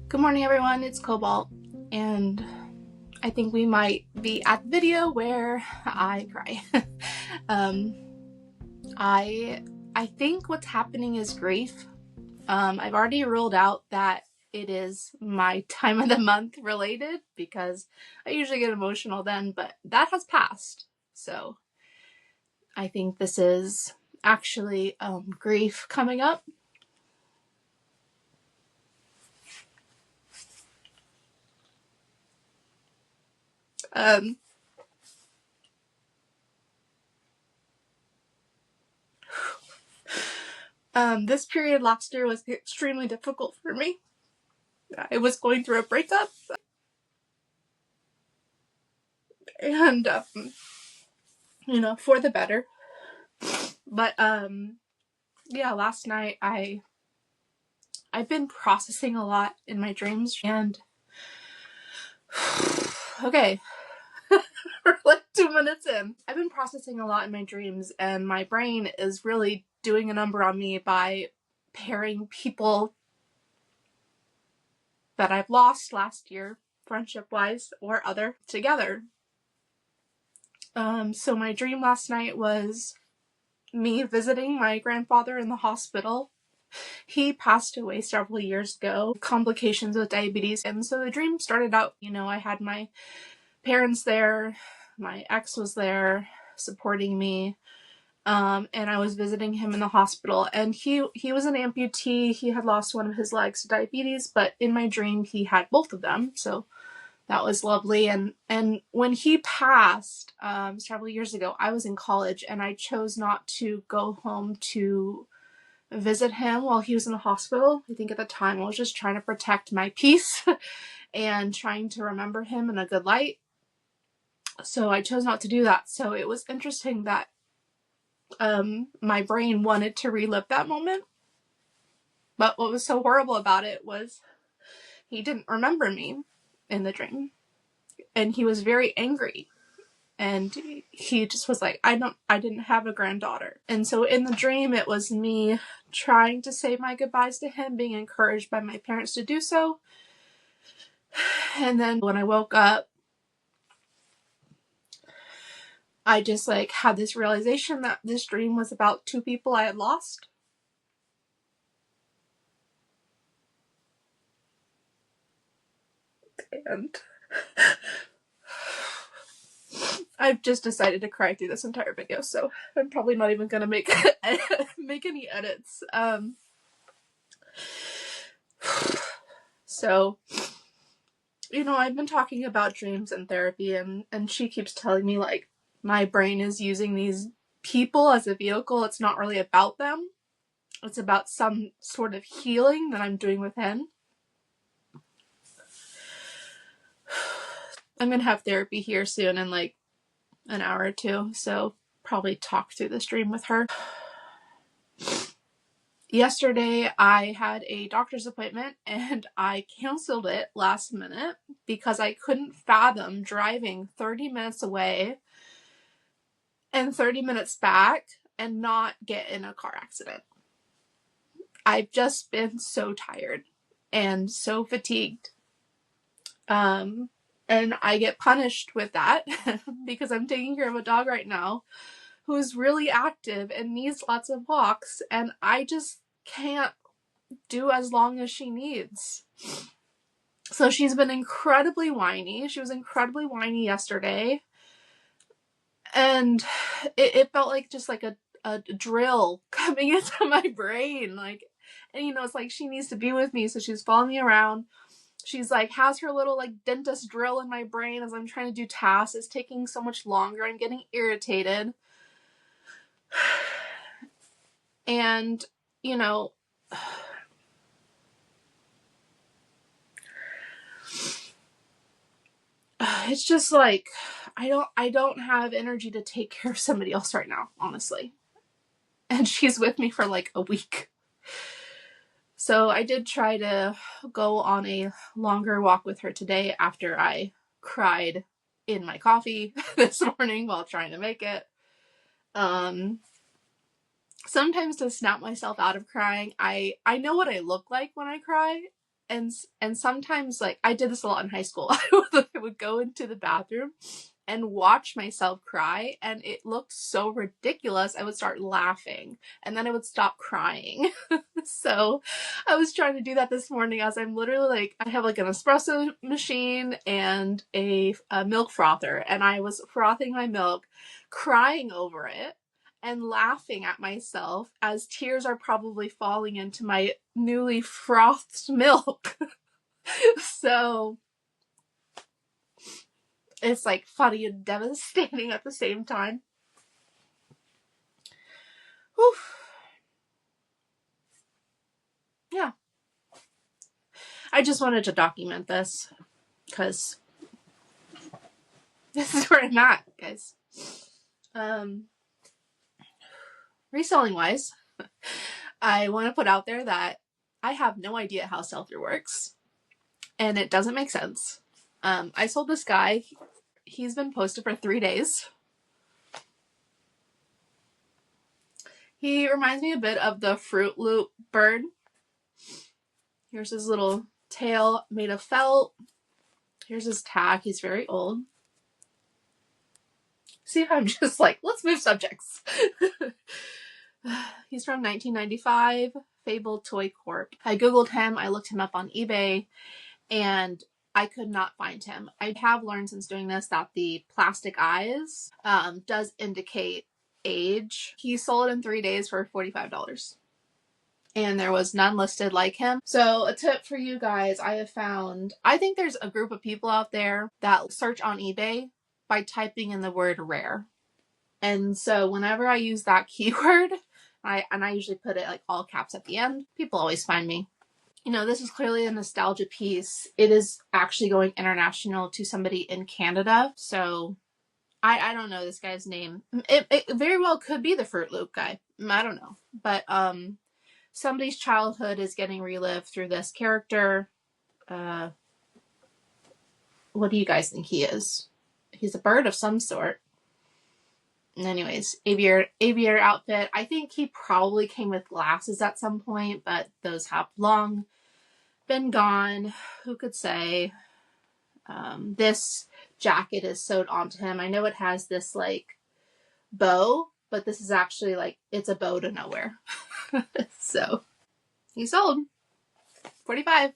Good morning, everyone. It's Cobalt, and I think we might be at the video where I cry. um, I think what's happening is grief. I've already ruled out that it is my time of the month related because I usually get emotional then, but that has passed. So I think this is actually grief coming up. This period last year was extremely difficult for me. I was going through a breakup, and for the better. But yeah, last night I've been processing a lot in my dreams, and okay, we're like 2 minutes in. I've been processing a lot in my dreams, and my brain is really doing a number on me by pairing people that I've lost last year, friendship-wise or other, together. So my dream last night was me visiting my grandfather in the hospital. He passed away several years ago, complications with diabetes. And so the dream started out, I had my parents there, my ex was there supporting me, and I was visiting him in the hospital. And he was an amputee. He had lost one of his legs to diabetes, but in my dream he had both of them. So that was lovely. And when he passed several years ago, I was in college, and I chose not to go home to visit him while he was in the hospital. I think at the time I was just trying to protect my peace and trying to remember him in a good light. So I chose not to do that. So it was interesting that my brain wanted to relive that moment. But what was so horrible about it was he didn't remember me in the dream. And he was very angry. And he just was like, I didn't have a granddaughter. And so in the dream, it was me trying to say my goodbyes to him, being encouraged by my parents to do so. And then when I woke up, I just had this realization that this dream was about two people I had lost. And I've just decided to cry through this entire video, so I'm probably not even gonna make any edits. So, I've been talking about dreams and therapy, and she keeps telling me my brain is using these people as a vehicle. It's not really about them. It's about some sort of healing that I'm doing within. I'm gonna have therapy here soon in an hour or two, so probably talk through this dream with her. Yesterday I had a doctor's appointment, and I canceled it last minute because I couldn't fathom driving 30 minutes away and 30 minutes back and not get in a car accident. I've just been so tired and so fatigued. And I get punished with that because I'm taking care of a dog right now who's really active and needs lots of walks, and I just can't do as long as she needs. So she's been incredibly whiny. She was incredibly whiny yesterday, and it felt like just like a drill coming into my brain. And it's like she needs to be with me, so she's following me around. She's has her little dentist drill in my brain as I'm trying to do tasks. It's taking so much longer. I'm getting irritated. And, it's just I don't have energy to take care of somebody else right now, honestly. And she's with me for a week. So I did try to go on a longer walk with her today after I cried in my coffee this morning while trying to make it. Sometimes to snap myself out of crying, I know what I look like when I cry, and sometimes, like, I did this a lot in high school. I would go into the bathroom and watch myself cry, and it looked so ridiculous. I would start laughing, and then I would stop crying. So I was trying to do that this morning as I'm literally like, I have like an espresso machine and a milk frother, and I was frothing my milk, crying over it, and laughing at myself as tears are probably falling into my newly frothed milk. So it's like funny and devastating at the same time. Whew. Yeah. I just wanted to document this because this is where I'm at, guys. Reselling wise, I want to put out there that I have no idea how sell-through works, and it doesn't make sense. I sold this guy. He's been posted for 3 days. He reminds me a bit of the Fruit Loop bird. Here's his little tail made of felt. Here's his tag. He's very old. See how I'm just like, let's move subjects. He's from 1995, Fable Toy Corp. I googled him, I looked him up on eBay, and I could not find him. I have learned since doing this that the plastic eyes does indicate age. He sold in 3 days for $45. And there was none listed like him. So a tip for you guys, I have found, I think there's a group of people out there that search on eBay by typing in the word rare. And so whenever I use that keyword, I usually put it like all caps at the end, people always find me. You know, this is clearly a nostalgia piece. It is actually going international to somebody in Canada. So I don't know this guy's name. It very well could be the Fruit Loop guy. I don't know. But somebody's childhood is getting relived through this character. What do you guys think he is? He's a bird of some sort. Anyways, aviator outfit. I think he probably came with glasses at some point, but those have long been gone. Who could say? This jacket is sewed onto him. I know it has this like bow, but this is actually like, it's a bow to nowhere. So he sold $45.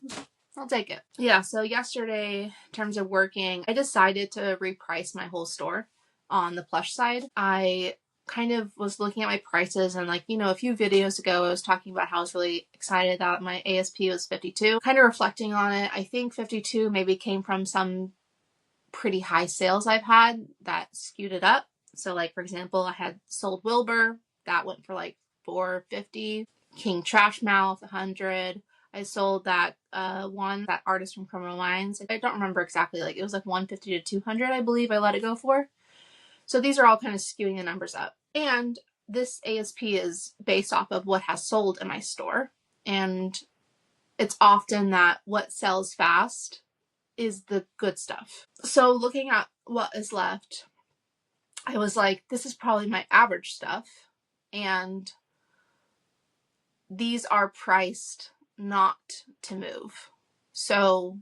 I'll take it. Yeah, so yesterday, in terms of working, I decided to reprice my whole store on the Plush side. I kind of was looking at my prices, and like, you know, a few videos ago I was talking about how I was really excited that my ASP was 52. Kind of reflecting on it, I think 52 maybe came from some pretty high sales I've had that skewed it up. So like, for example, I had sold Wilbur, that went for like $450. King Trashmouth, 100. I sold that one, that artist from Criminal Minds. I don't remember exactly, like it was like 150 to 200, I believe I let it go for. So these are all kind of skewing the numbers up. And this ASP is based off of what has sold in my store. And it's often that what sells fast is the good stuff. So looking at what is left, I was like, this is probably my average stuff. And these are priced not to move. So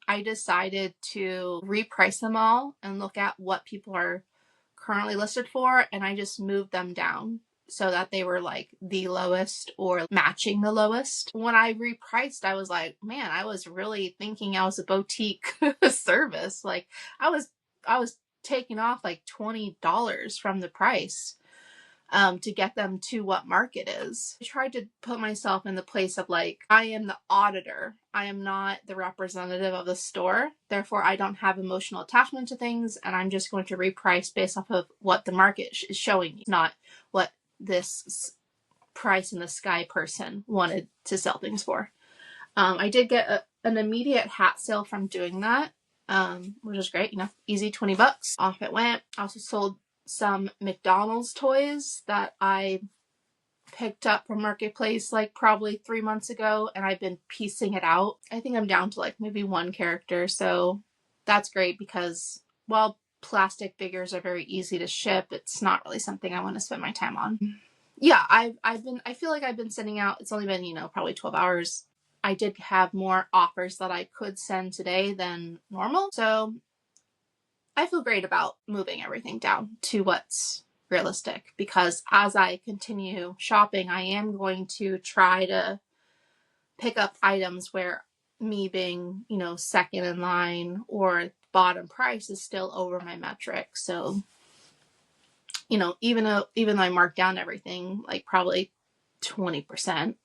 I decided to reprice them all and look at what people are currently listed for, and I just moved them down so that they were like the lowest or matching the lowest. When I repriced, I was like, man, I was really thinking I was a boutique service. Like I was taking off like $20 from the price to get them to what market is. I tried to put myself in the place of like, I am the auditor. I am not the representative of the store. Therefore, I don't have emotional attachment to things, and I'm just going to reprice based off of what the market is showing me, not what this price in the sky person wanted to sell things for. I did get an immediate hat sale from doing that, which is great. You know, easy $20. Off it went. I also sold some McDonald's toys that I picked up from Marketplace like probably 3 months ago, and I've been piecing it out. I think I'm down to like maybe one character, so that's great because while plastic figures are very easy to ship, it's not really something I want to spend my time on. Yeah, I feel like I've been sending out, it's only been, you know, probably 12 hours. I did have more offers that I could send today than normal. So I feel great about moving everything down to what's realistic, because as I continue shopping, I am going to try to pick up items where me being, you know, second in line or bottom price is still over my metric. So, you know, even though I marked down everything, like probably 20%,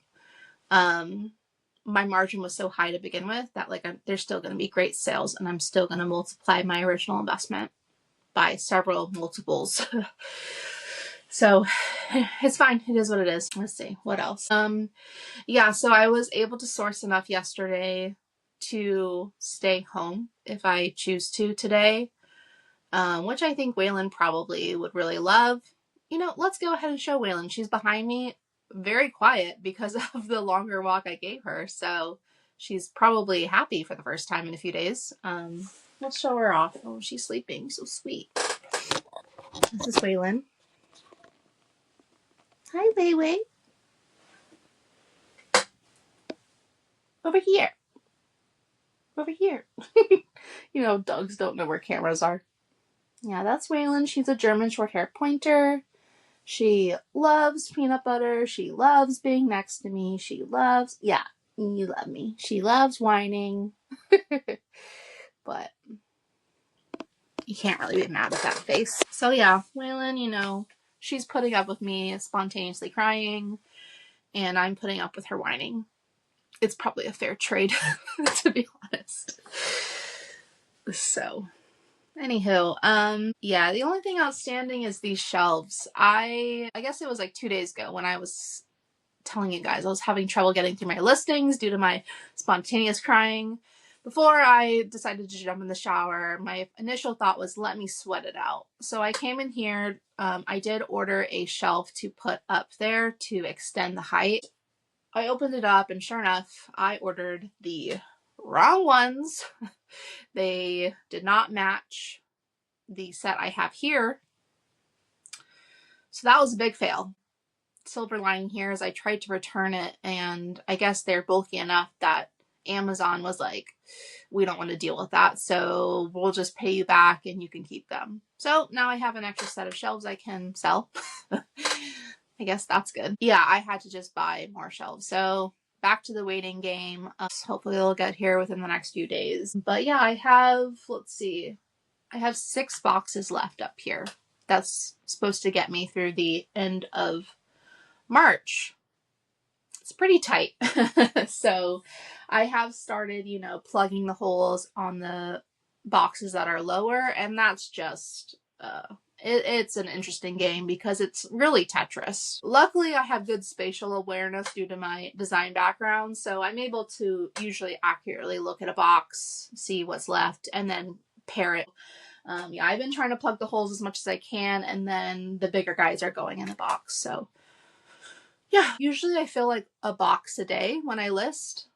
my margin was so high to begin with that like there's still going to be great sales, and I'm still going to multiply my original investment by several multiples. So it's fine. It is what it is. Let's see what else. Yeah, so I was able to source enough yesterday to stay home if I choose to today, which I think Waylyn probably would really love. You know, let's go ahead and show Waylyn. She's behind me, very quiet because of the longer walk I gave her. So she's probably happy for the first time in a few days. Let's show her off. Oh, she's sleeping. So sweet. This is Waylyn. Hi, Wayway. Over here. Over here. You know, dogs don't know where cameras are. Yeah, that's Waylyn. She's a German short-haired pointer. She loves peanut butter. She loves being next to me. She loves, yeah, you love me. She loves whining. But you can't really be mad at that face. So yeah, Waylyn, you know, she's putting up with me spontaneously crying, and I'm putting up with her whining. It's probably a fair trade, to be honest. So, anywho, yeah, the only thing outstanding is these shelves. I guess it was like 2 days ago when I was telling you guys I was having trouble getting through my listings due to my spontaneous crying. Before I decided to jump in the shower, my initial thought was, let me sweat it out. So I came in here. I did order a shelf to put up there to extend the height. I opened it up, and sure enough, I ordered the wrong ones. They did not match the set I have here. So that was a big fail. Silver lining here is I tried to return it, and I guess they're bulky enough that Amazon was like, we don't want to deal with that, so we'll just pay you back and you can keep them. So now I have an extra set of shelves I can sell. I guess that's good. Yeah, I had to just buy more shelves. So back to the waiting game. Hopefully it'll get here within the next few days. But yeah, I have, let's see, I have 6 boxes left up here. That's supposed to get me through the end of March. It's pretty tight. So I have started, you know, plugging the holes on the boxes that are lower, and that's just, it's an interesting game because it's really Tetris. Luckily, I have good spatial awareness due to my design background, so I'm able to usually accurately look at a box, see what's left, and then pair it. Yeah, I've been trying to plug the holes as much as I can, and then the bigger guys are going in the box. So yeah, usually I fill like a box a day when I list.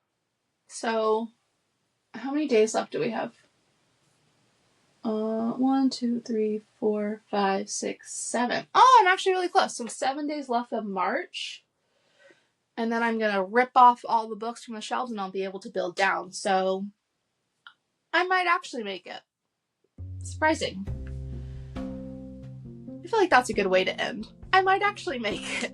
So how many days left do we have? 1, 2, 3, 4, 5, 6, 7. Oh, I'm actually really close. So 7 days left of March. And then I'm going to rip off all the books from the shelves and I'll be able to build down. So I might actually make it. Surprising. I feel like that's a good way to end. I might actually make it.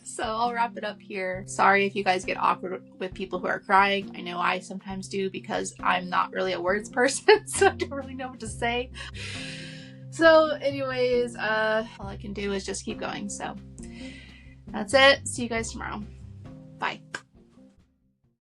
So I'll wrap it up here. Sorry if you guys get awkward with people who are crying. I know I sometimes do because I'm not really a words person, so I don't really know what to say. So anyways, all I can do is just keep going. So that's it. See you guys tomorrow.